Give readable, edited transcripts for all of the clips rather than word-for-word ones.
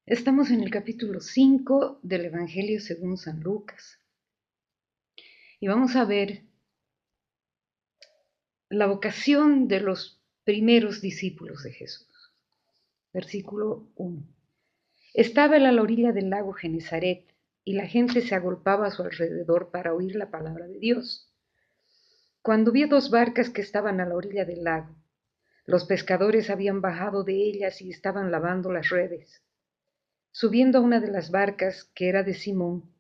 Estamos en el capítulo 5 del Evangelio según San Lucas y vamos a ver la vocación de los primeros discípulos de Jesús. Versículo 1. Estaba él a la orilla del lago Genezaret y la gente se agolpaba a su alrededor para oír la palabra de Dios. Cuando vio dos barcas que estaban a la orilla del lago, los pescadores habían bajado de ellas y estaban lavando las redes. Subiendo a una de las barcas, que era de Simón,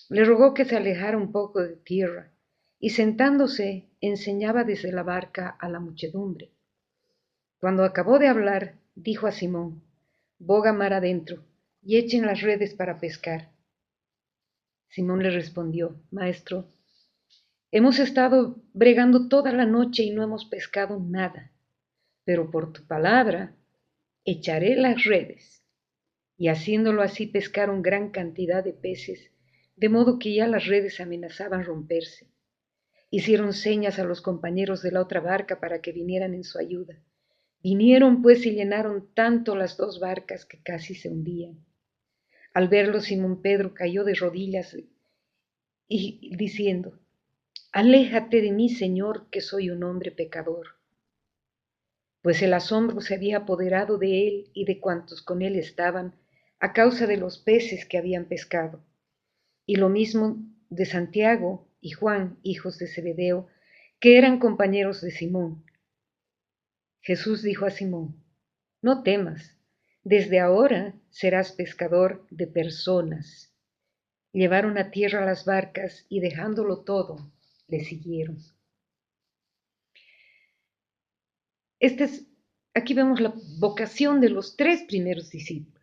le rogó que se alejara un poco de tierra, y sentándose enseñaba desde la barca a la muchedumbre. Cuando acabó de hablar, dijo a Simón: boga mar adentro, y echen las redes para pescar. Simón le respondió: Maestro, hemos estado bregando toda la noche y no hemos pescado nada, pero por tu palabra echaré las redes. Y haciéndolo así pescaron gran cantidad de peces, de modo que ya las redes amenazaban romperse. Hicieron señas a los compañeros de la otra barca para que vinieran en su ayuda. Vinieron pues y llenaron tanto las dos barcas que casi se hundían. Al verlo, Simón Pedro cayó de rodillas y diciendo: Aléjate de mí, Señor, que soy un hombre pecador. Pues el asombro se había apoderado de él y de cuantos con él estaban, a causa de los peces que habían pescado. Y lo mismo de Santiago y Juan, hijos de Zebedeo, que eran compañeros de Simón. Jesús dijo a Simón: no temas, desde ahora serás pescador de personas. Llevaron a tierra las barcas y dejándolo todo, le siguieron. Este es, Aquí vemos la vocación de los tres primeros discípulos,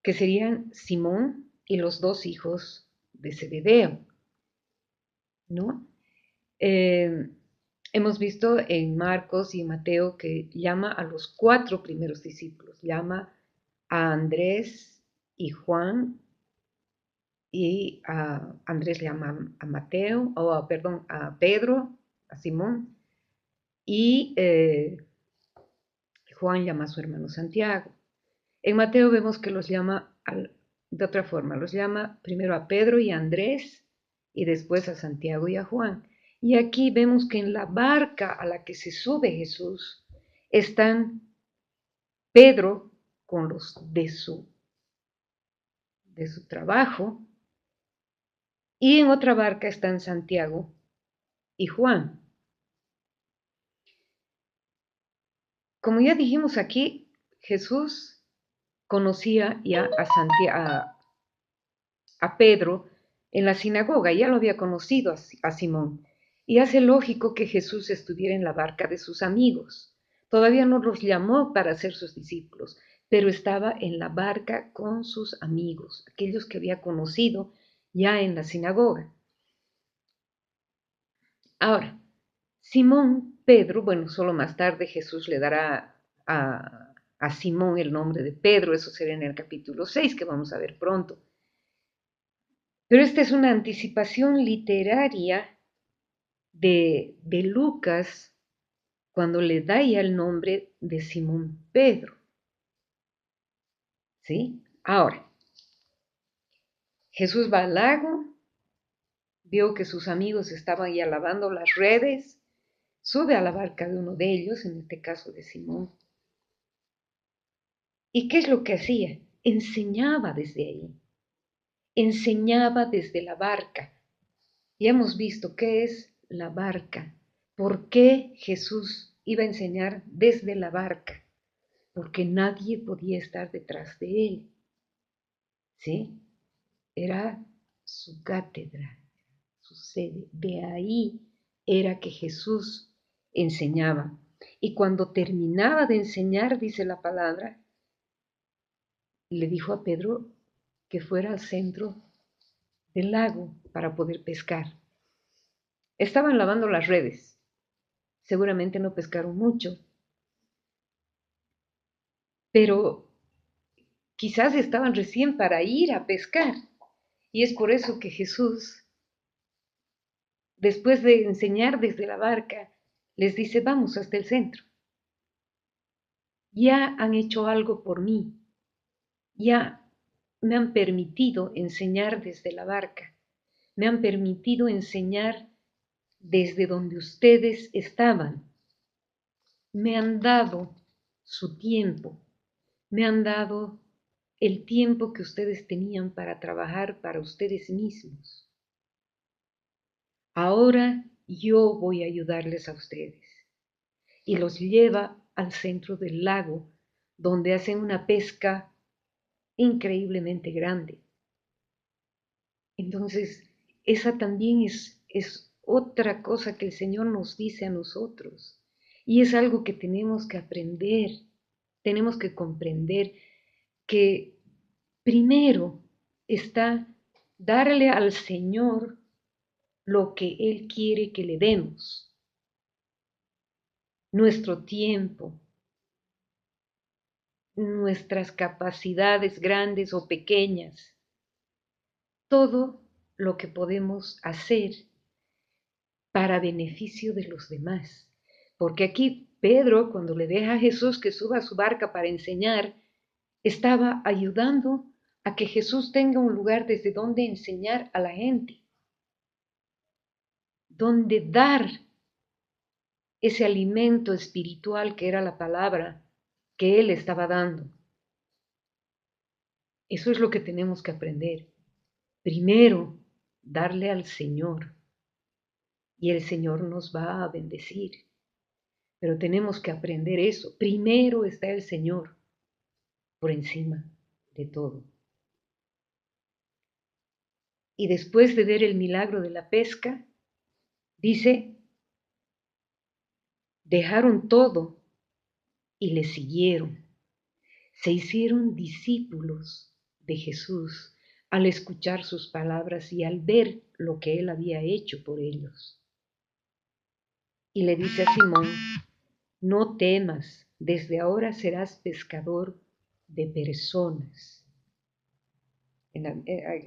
que serían Simón y los dos hijos de Zebedeo, ¿no? Eh, Hemos visto en Marcos y en Mateo que llama a los cuatro primeros discípulos, llama a Andrés y Juan, y a Andrés llama a Mateo, perdón, a Pedro, a Simón, y Juan llama a su hermano Santiago. En Mateo vemos que los llama de otra forma, los llama primero a Pedro y a Andrés y después a Santiago y a Juan. Y aquí vemos que en la barca a la que se sube Jesús están Pedro con los de su trabajo, y en otra barca están Santiago y Juan. Como ya dijimos aquí, Jesús conocía ya a Pedro en la sinagoga, ya lo había conocido a Simón, y hace lógico que Jesús estuviera en la barca de sus amigos. Todavía no los llamó para ser sus discípulos, pero estaba en la barca con sus amigos, aquellos que había conocido ya en la sinagoga. Ahora, Simón Pedro, bueno, solo más tarde Jesús le dará a Simón el nombre de Pedro, eso será en el capítulo 6 que vamos a ver pronto. Pero esta es una anticipación literaria de Lucas cuando le da ya el nombre de Simón Pedro. ¿Sí? Ahora, Jesús va al lago, vio que sus amigos estaban ya lavando las redes, sube a la barca de uno de ellos, en este caso de Simón. ¿Y qué es lo que hacía? Enseñaba desde ahí, enseñaba desde la barca. Ya hemos visto qué es la barca, por qué Jesús iba a enseñar desde la barca, porque nadie podía estar detrás de él, ¿sí? Era su cátedra, su sede, de ahí era que Jesús enseñaba. Y cuando terminaba de enseñar, dice la palabra, le dijo a Pedro que fuera al centro del lago para poder pescar. Estaban lavando las redes, seguramente no pescaron mucho, pero quizás estaban recién para ir a pescar. Y es por eso que Jesús, después de enseñar desde la barca, les dice: vamos hasta el centro. Ya han hecho algo por mí. ya me han permitido enseñar desde la barca, me han permitido enseñar desde donde ustedes estaban, me han dado su tiempo, me han dado el tiempo que ustedes tenían para trabajar para ustedes mismos. Ahora yo voy a ayudarles a ustedes. Y los lleva al centro del lago, donde hacen una pesca increíblemente grande. Entonces, esa también es otra cosa que el Señor nos dice a nosotros. Y es algo que tenemos que aprender, tenemos que comprender que primero está darle al Señor lo que Él quiere que le demos, nuestro tiempo, nuestras capacidades grandes o pequeñas, todo lo que podemos hacer para beneficio de los demás. Porque aquí Pedro, cuando le deja a Jesús que suba a su barca para enseñar, estaba ayudando a que Jesús tenga un lugar desde donde enseñar a la gente, donde dar ese alimento espiritual que era la palabra que él estaba dando. Eso es lo que tenemos que aprender. Primero, darle al Señor y el Señor nos va a bendecir. Pero tenemos que aprender eso. Primero está el Señor por encima de todo. Y después de ver el milagro de la pesca, dice, dejaron todo y le siguieron. Se hicieron discípulos de Jesús al escuchar sus palabras y al ver lo que él había hecho por ellos. Y le dice a Simón, no temas, desde ahora serás pescador de personas.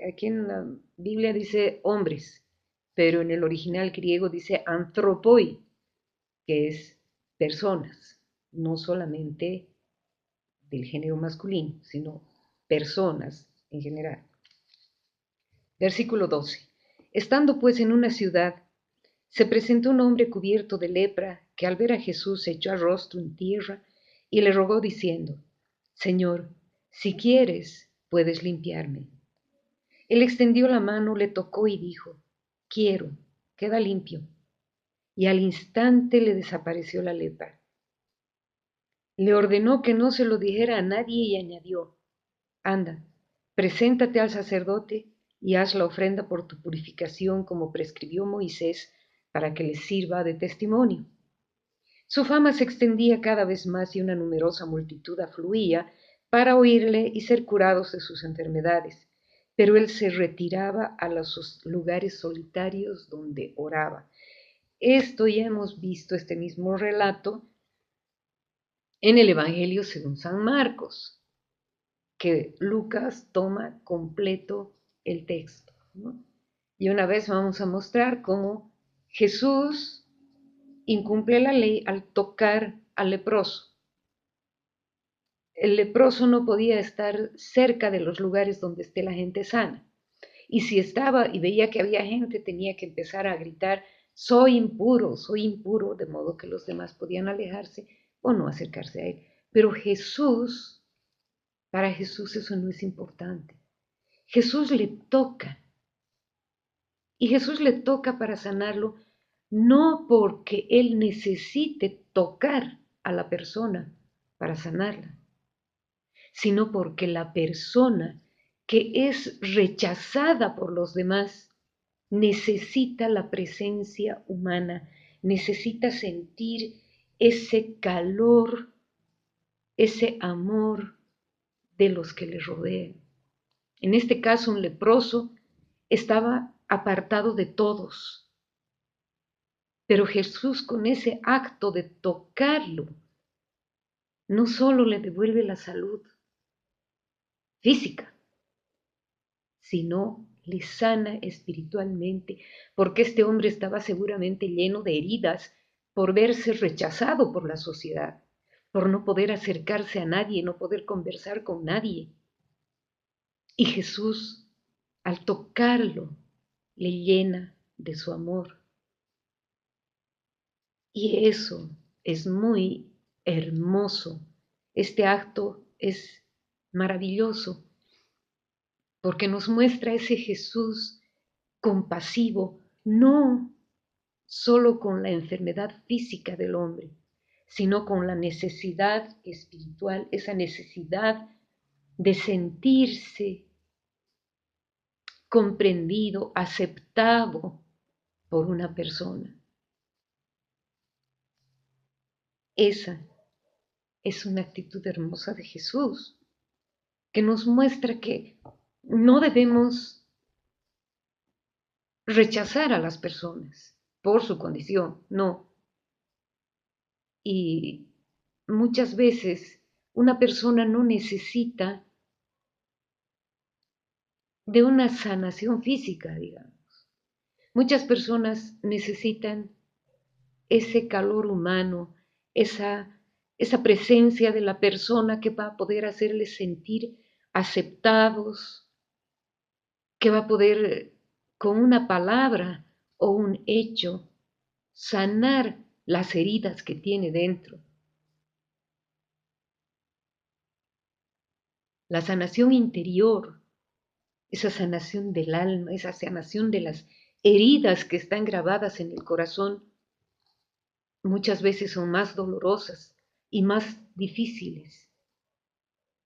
Aquí en la Biblia dice hombres, pero en el original griego dice anthropoi, que es personas, no solamente del género masculino, sino personas en general. Versículo 12. Estando pues en una ciudad, se presentó un hombre cubierto de lepra, que al ver a Jesús se echó a rostro en tierra y le rogó diciendo, Señor, si quieres, puedes limpiarme. Él extendió la mano, le tocó y dijo, quiero, queda limpio. Y al instante le desapareció la lepra. Le ordenó que no se lo dijera a nadie y añadió, anda, preséntate al sacerdote y haz la ofrenda por tu purificación como prescribió Moisés para que les sirva de testimonio. Su fama se extendía cada vez más y una numerosa multitud afluía para oírle y ser curados de sus enfermedades, pero él se retiraba a los lugares solitarios donde oraba. Esto ya hemos visto, este mismo relato, en el Evangelio según San Marcos, que Lucas toma completo el texto, ¿no? Y una vez vamos a mostrar cómo Jesús incumple la ley al tocar al leproso. El leproso no podía estar cerca de los lugares donde esté la gente sana. Y si estaba y veía que había gente, tenía que empezar a gritar, soy impuro, de modo que los demás podían alejarse o no acercarse a él. Pero Jesús, para Jesús eso no es importante. Jesús le toca. Y Jesús le toca para sanarlo, no porque él necesite tocar a la persona para sanarla, sino porque la persona que es rechazada por los demás necesita la presencia humana, necesita sentir ese calor, ese amor de los que le rodean. En este caso, un leproso estaba apartado de todos, pero Jesús con ese acto de tocarlo, no solo le devuelve la salud física, sino le sana espiritualmente, porque este hombre estaba seguramente lleno de heridas por verse rechazado por la sociedad, por no poder acercarse a nadie, no poder conversar con nadie. Y Jesús, al tocarlo, le llena de su amor. Y eso es muy hermoso. Este acto es maravilloso porque nos muestra ese Jesús compasivo, no solo con la enfermedad física del hombre, sino con la necesidad espiritual, esa necesidad de sentirse comprendido, aceptado por una persona. Esa es una actitud hermosa de Jesús, que nos muestra que no debemos rechazar a las personas por su condición, no. Y muchas veces una persona no necesita de una sanación física, digamos. Muchas personas necesitan ese calor humano, esa presencia de la persona que va a poder hacerles sentir aceptados, que va a poder con una palabra o un hecho sanar las heridas que tiene dentro. La sanación interior, esa sanación del alma, esa sanación de las heridas que están grabadas en el corazón, muchas veces son más dolorosas y más difíciles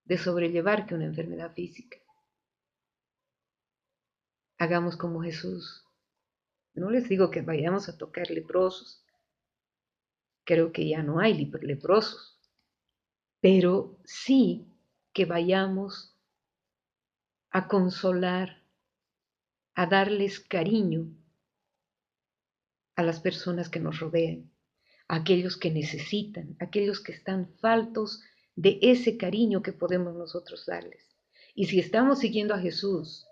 de sobrellevar que una enfermedad física. Hagamos como Jesús. No les digo que vayamos a tocar leprosos. Creo que ya no hay leprosos. Pero sí que vayamos a consolar, a darles cariño a las personas que nos rodean, a aquellos que necesitan, a aquellos que están faltos de ese cariño que podemos nosotros darles. Y si estamos siguiendo a Jesús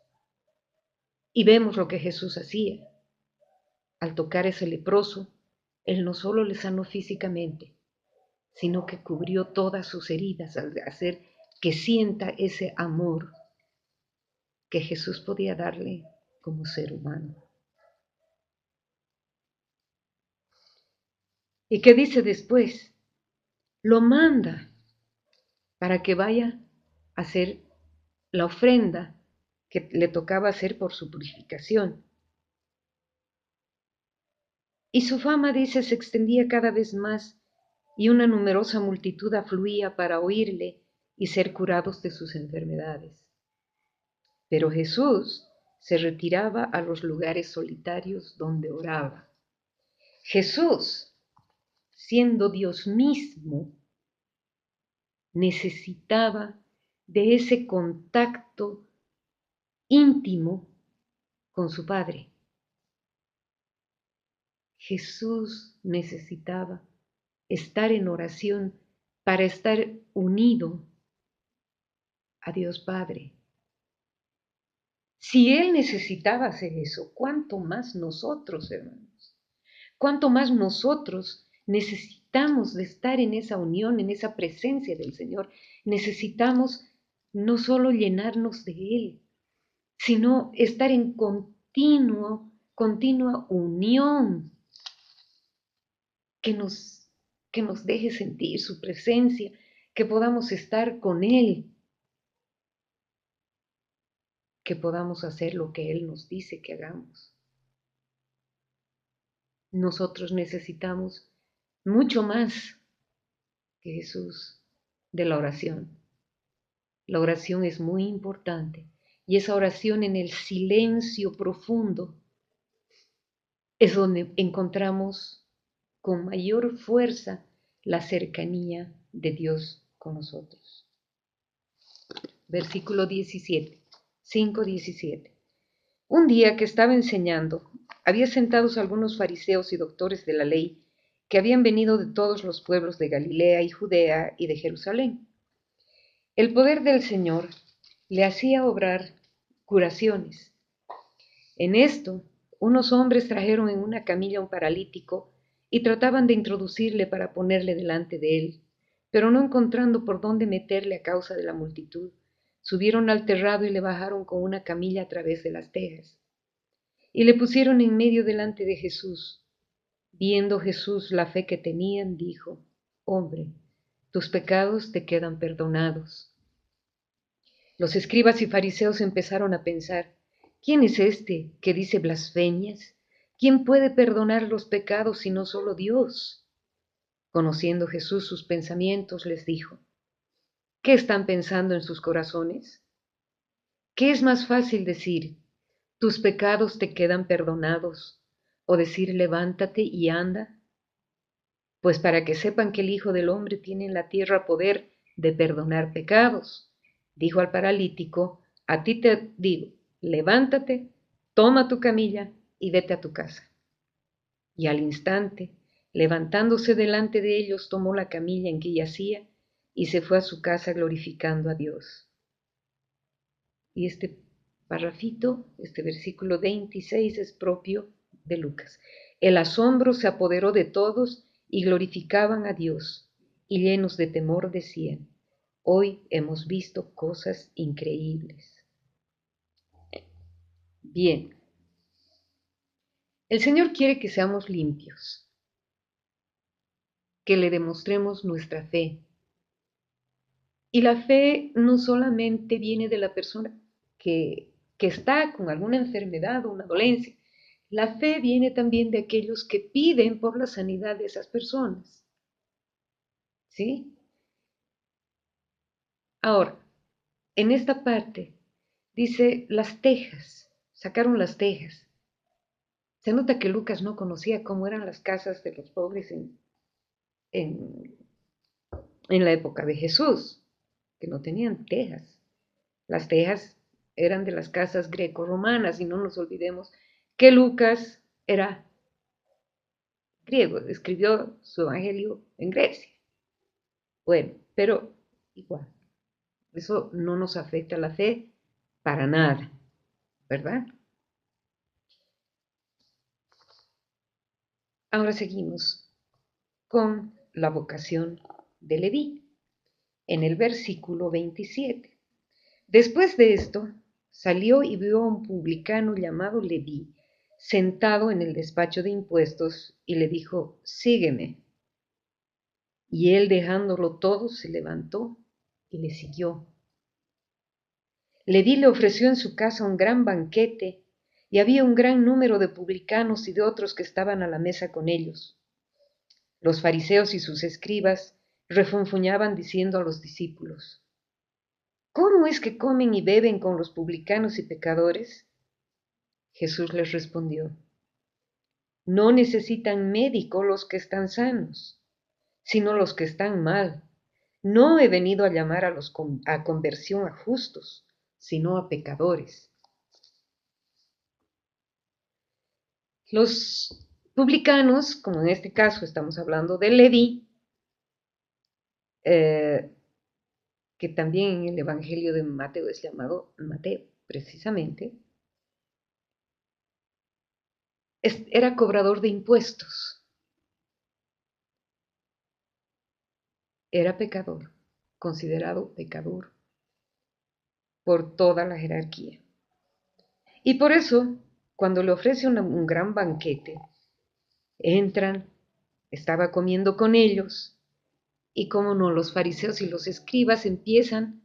y vemos lo que Jesús hacía, al tocar ese leproso, Él no solo le sanó físicamente, sino que cubrió todas sus heridas al hacer que sienta ese amor que Jesús podía darle como ser humano. ¿Y qué dice después? Lo manda para que vaya a hacer la ofrenda que le tocaba hacer por su purificación. Y su fama, dice, se extendía cada vez más y una numerosa multitud afluía para oírle y ser curados de sus enfermedades. Pero Jesús se retiraba a los lugares solitarios donde oraba. Jesús, siendo Dios mismo, necesitaba de ese contacto íntimo con su Padre. Jesús necesitaba estar en oración para estar unido a Dios Padre. Si Él necesitaba hacer eso, ¿cuánto más nosotros, hermanos? ¿Cuánto más nosotros necesitamos de estar en esa unión, en esa presencia del Señor? Necesitamos no solo llenarnos de Él, sino estar en continua unión que nos deje sentir su presencia, que podamos estar con Él, que podamos hacer lo que Él nos dice que hagamos. Nosotros necesitamos mucho más que Jesús de la oración. La oración es muy importante y esa oración en el silencio profundo es donde encontramos con mayor fuerza la cercanía de Dios con nosotros. Versículo 17, 5:17. Un día que estaba enseñando, había sentados algunos fariseos y doctores de la ley que habían venido de todos los pueblos de Galilea y Judea y de Jerusalén. El poder del Señor le hacía obrar curaciones. En esto, unos hombres trajeron en una camilla a un paralítico y trataban de introducirle para ponerle delante de él, pero no encontrando por dónde meterle a causa de la multitud, Subieron al terrado y le bajaron con una camilla a través de las tejas. Y le pusieron en medio delante de Jesús. Viendo Jesús la fe que tenían, dijo: Hombre, tus pecados te quedan perdonados. Los escribas y fariseos empezaron a pensar: ¿quién es este que dice blasfemias? ¿Quién puede perdonar los pecados sino solo Dios? Conociendo Jesús sus pensamientos, les dijo: ¿qué están pensando en sus corazones? ¿Qué es más fácil decir: tus pecados te quedan perdonados, o decir: levántate y anda? Pues para que sepan que el Hijo del Hombre tiene en la tierra poder de perdonar pecados. Dijo al paralítico: a ti te digo, levántate, toma tu camilla y vete a tu casa. Y al instante, levantándose delante de ellos, tomó la camilla en que yacía y se fue a su casa glorificando a Dios. Y este parrafito, este versículo 26 es propio de Lucas. El asombro se apoderó de todos y glorificaban a Dios, y llenos de temor decían: hoy hemos visto cosas increíbles. Bien, el Señor quiere que seamos limpios, que le demostremos nuestra fe. Y la fe no solamente viene de la persona que está con alguna enfermedad o una dolencia. La fe viene también de aquellos que piden por la sanidad de esas personas. ¿Sí? Ahora, en esta parte dice las tejas, sacaron las tejas. Se nota que Lucas no conocía cómo eran las casas de los pobres en, en la época de Jesús, que no tenían tejas. Las tejas eran de las casas greco-romanas, y no nos olvidemos que Lucas era griego, escribió su evangelio en Grecia. Bueno, pero igual, eso no nos afecta la fe para nada, ¿verdad? Ahora seguimos con la vocación de Leví, en el versículo 27. Después de esto, salió y vio a un publicano llamado Leví, sentado en el despacho de impuestos, y le dijo: sígueme. Y él, dejándolo todo, se levantó y le siguió. Leví le ofreció en su casa un gran banquete, y había un gran número de publicanos y de otros que estaban a la mesa con ellos. Los fariseos y sus escribas refunfuñaban diciendo a los discípulos: ¿cómo es que comen y beben con los publicanos y pecadores? Jesús les respondió: no necesitan médico los que están sanos, sino los que están mal. No he venido a llamar a conversión a justos, sino a pecadores. Los publicanos, como en este caso estamos hablando de Leví, eh, que también en el Evangelio de Mateo es llamado Mateo, precisamente, era cobrador de impuestos, era pecador, considerado pecador por toda la jerarquía. Y por eso, cuando le ofrece un gran banquete, entran, estaba comiendo con ellos, y cómo no, los fariseos y los escribas empiezan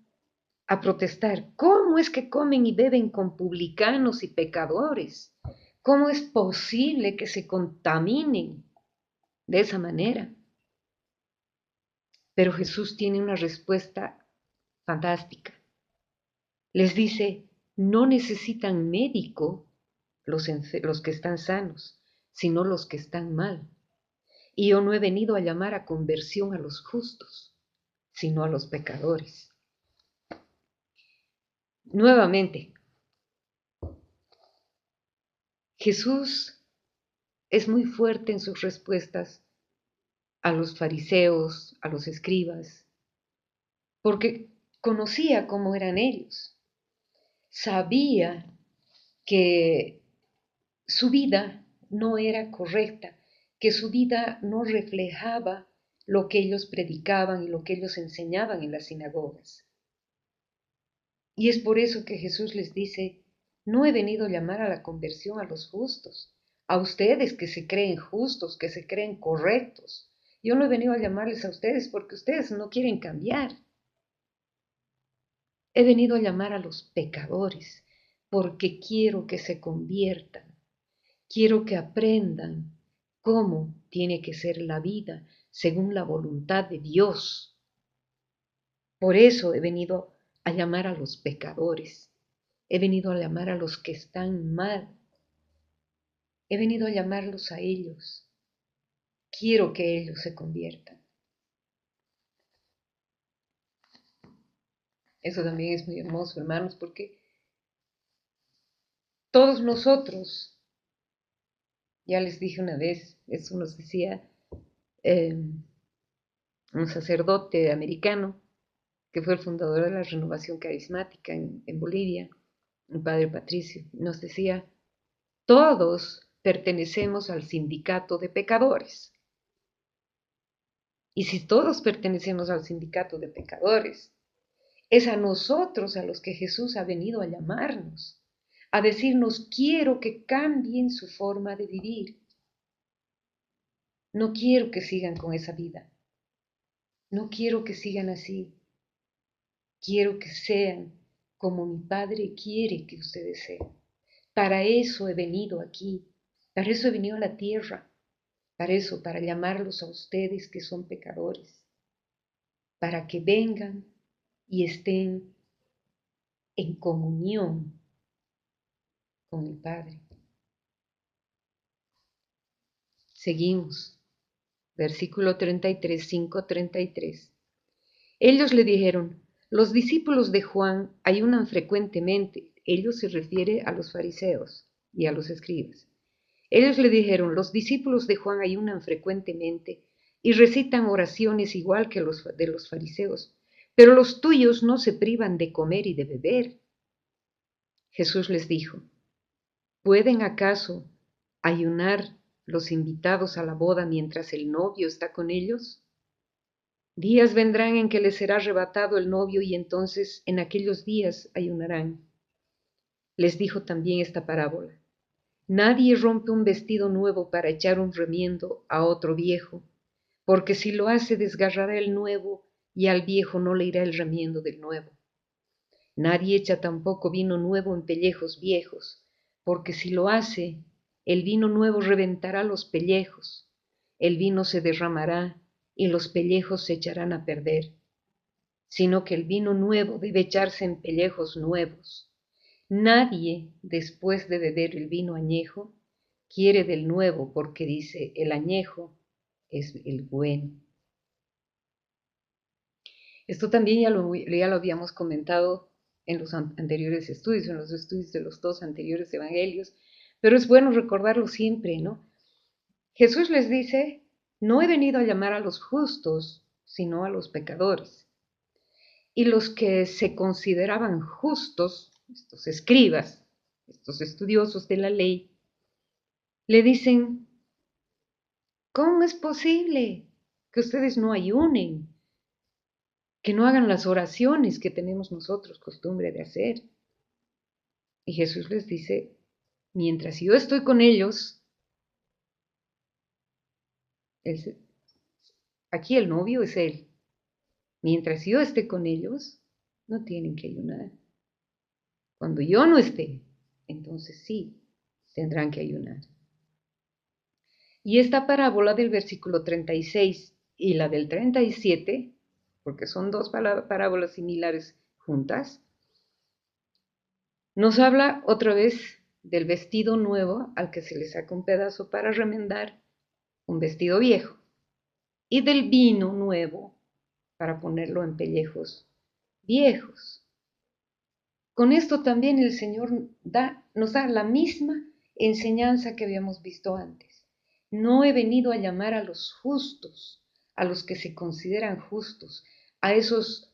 a protestar. ¿Cómo es que comen y beben con publicanos y pecadores? ¿Cómo es posible que se contaminen de esa manera? Pero Jesús tiene una respuesta fantástica. Les dice: no necesitan médico los que están sanos, sino los que están mal. Y yo no he venido a llamar a conversión a los justos, sino a los pecadores. Nuevamente, Jesús es muy fuerte en sus respuestas a los fariseos, a los escribas, porque conocía cómo eran ellos. Sabía que su vida no era correcta, que su vida no reflejaba lo que ellos predicaban y lo que ellos enseñaban en las sinagogas. Y es por eso que Jesús les dice, no he venido a llamar a la conversión a los justos, a ustedes que se creen justos, que se creen correctos. Yo no he venido a llamarles a ustedes porque ustedes no quieren cambiar. He venido a llamar a los pecadores porque quiero que se conviertan, quiero que aprendan cómo tiene que ser la vida según la voluntad de Dios. Por eso he venido a llamar a los pecadores, he venido a llamar a los que están mal, he venido a llamarlos a ellos. Quiero que ellos se conviertan. Eso también es muy hermoso, hermanos, porque todos nosotros, ya les dije una vez, eso nos decía un sacerdote americano, que fue el fundador de la Renovación Carismática en Bolivia, un padre Patricio, nos decía, todos pertenecemos al sindicato de pecadores. Y si todos pertenecemos al sindicato de pecadores, es a nosotros a los que Jesús ha venido a llamarnos, a decirnos, quiero que cambien su forma de vivir. No quiero que sigan con esa vida. No quiero que sigan así. Quiero que sean como mi Padre quiere que ustedes sean. Para eso he venido aquí. Para eso he venido a la tierra. Para eso, para llamarlos a ustedes que son pecadores. Para que vengan y estén en comunión con el Padre. Seguimos. Versículo 33, 5:33. Ellos le dijeron, los discípulos de Juan ayunan frecuentemente. Ellos se refiere a los fariseos y a los escribas. Ellos le dijeron, los discípulos de Juan ayunan frecuentemente y recitan oraciones igual que los de los fariseos, pero los tuyos no se privan de comer y de beber. Jesús les dijo, ¿pueden acaso ayunar los invitados a la boda mientras el novio está con ellos? Días vendrán en que les será arrebatado el novio y entonces en aquellos días ayunarán. Les dijo también esta parábola. Nadie rompe un vestido nuevo para echar un remiendo a otro viejo, porque si lo hace desgarrará el nuevo y al viejo no le irá el remiendo del nuevo. Nadie echa tampoco vino nuevo en pellejos viejos, porque si lo hace, el vino nuevo reventará los pellejos, el vino se derramará y los pellejos se echarán a perder, sino que el vino nuevo debe echarse en pellejos nuevos. Nadie, después de beber el vino añejo, quiere del nuevo, porque dice, el añejo es el bueno. Esto también ya lo habíamos comentado en los anteriores estudios, en los estudios de los dos anteriores evangelios, pero es bueno recordarlo siempre, ¿no? Jesús les dice, no he venido a llamar a los justos, sino a los pecadores. Y los que se consideraban justos, estos escribas, estos estudiosos de la ley, le dicen, ¿cómo es posible que ustedes no ayunen, que no hagan las oraciones que tenemos nosotros costumbre de hacer? Y Jesús les dice, mientras yo estoy con ellos, aquí el novio es él, mientras yo esté con ellos, no tienen que ayunar. Cuando yo no esté, entonces sí, tendrán que ayunar. Y esta parábola del versículo 36 y la del 37, porque son dos parábolas similares juntas, nos habla otra vez del vestido nuevo al que se le saca un pedazo para remendar un vestido viejo y del vino nuevo para ponerlo en pellejos viejos. Con esto también el Señor nos da la misma enseñanza que habíamos visto antes. No he venido a llamar a los justos, a los que se consideran justos, a esos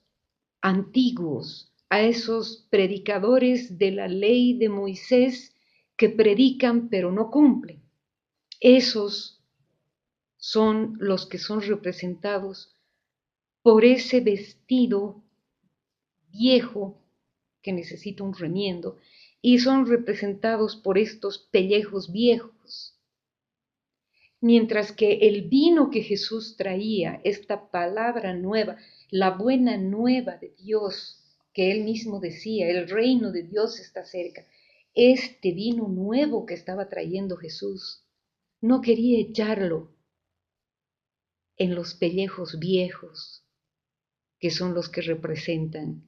antiguos, a esos predicadores de la ley de Moisés que predican pero no cumplen. Esos son los que son representados por ese vestido viejo que necesita un remiendo, y son representados por estos pellejos viejos. Mientras que el vino que Jesús traía, esta palabra nueva, la buena nueva de Dios, que él mismo decía, el reino de Dios está cerca, este vino nuevo que estaba trayendo Jesús, no quería echarlo en los pellejos viejos, que son los que representan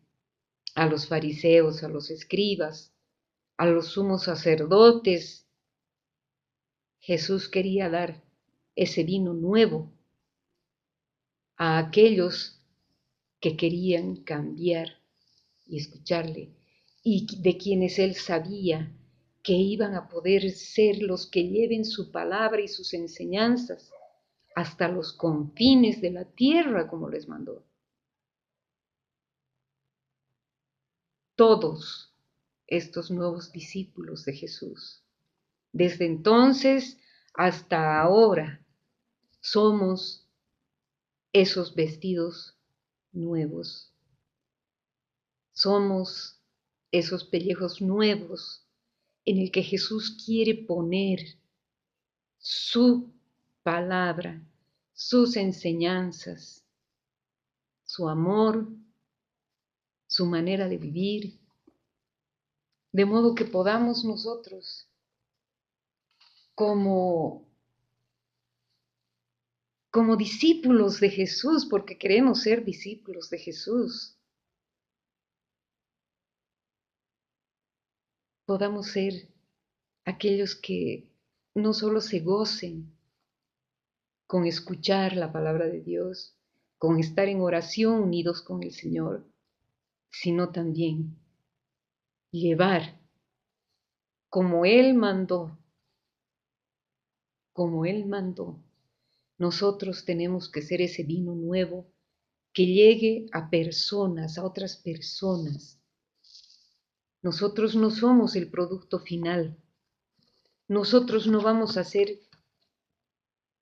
a los fariseos, a los escribas, a los sumos sacerdotes. Jesús quería dar ese vino nuevo a aquellos que querían cambiar y escucharle, y de quienes él sabía que iban a poder ser los que lleven su palabra y sus enseñanzas hasta los confines de la tierra, como les mandó. Todos estos nuevos discípulos de Jesús, desde entonces hasta ahora, somos esos vestidos nuevos. Somos esos pellejos nuevos en el que Jesús quiere poner su palabra, sus enseñanzas, su amor, su manera de vivir, de modo que podamos nosotros, como discípulos de Jesús, porque queremos ser discípulos de Jesús, podamos ser aquellos que no solo se gocen con escuchar la palabra de Dios, con estar en oración unidos con el Señor, sino también llevar como Él mandó, como Él mandó. Nosotros tenemos que ser ese vino nuevo que llegue a personas, a otras personas. Nosotros no somos el producto final. Nosotros no vamos a ser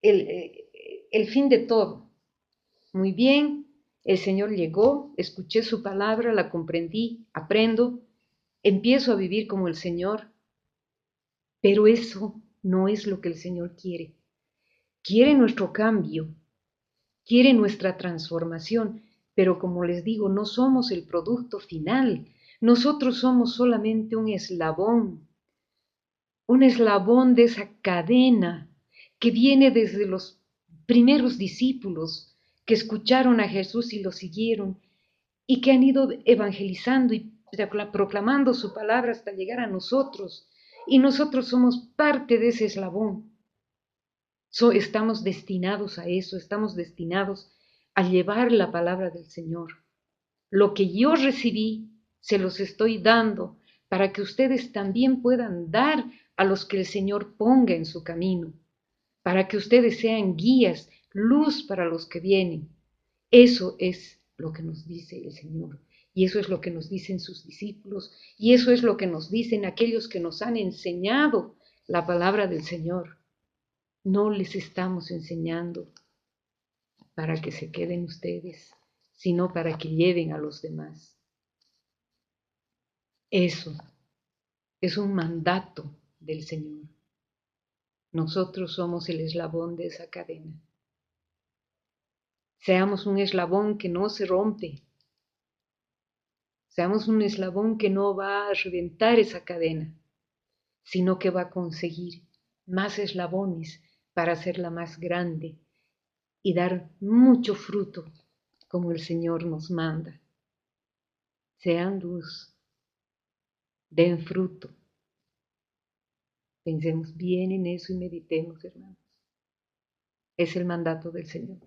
el fin de todo. Muy bien, el Señor llegó, escuché su palabra, la comprendí, aprendo, empiezo a vivir como el Señor, pero eso no es lo que el Señor quiere. Quiere nuestro cambio, quiere nuestra transformación, pero como les digo, no somos el producto final. Nosotros somos solamente un eslabón de esa cadena que viene desde los primeros discípulos que escucharon a Jesús y lo siguieron y que han ido evangelizando y proclamando su palabra hasta llegar a nosotros. Y nosotros somos parte de ese eslabón. Estamos destinados a eso, estamos destinados a llevar la palabra del Señor. Lo que yo recibí, se los estoy dando para que ustedes también puedan dar a los que el Señor ponga en su camino, para que ustedes sean guías, luz para los que vienen. Eso es lo que nos dice el Señor, y eso es lo que nos dicen sus discípulos, y eso es lo que nos dicen aquellos que nos han enseñado la palabra del Señor. No les estamos enseñando para que se queden ustedes, sino para que lleven a los demás. Eso es un mandato del Señor. Nosotros somos el eslabón de esa cadena. Seamos un eslabón que no se rompe. Seamos un eslabón que no va a reventar esa cadena, sino que va a conseguir más eslabones para hacerla más grande y dar mucho fruto como el Señor nos manda. Sean luz, den fruto. Pensemos bien en eso y meditemos, hermanos. Es el mandato del Señor.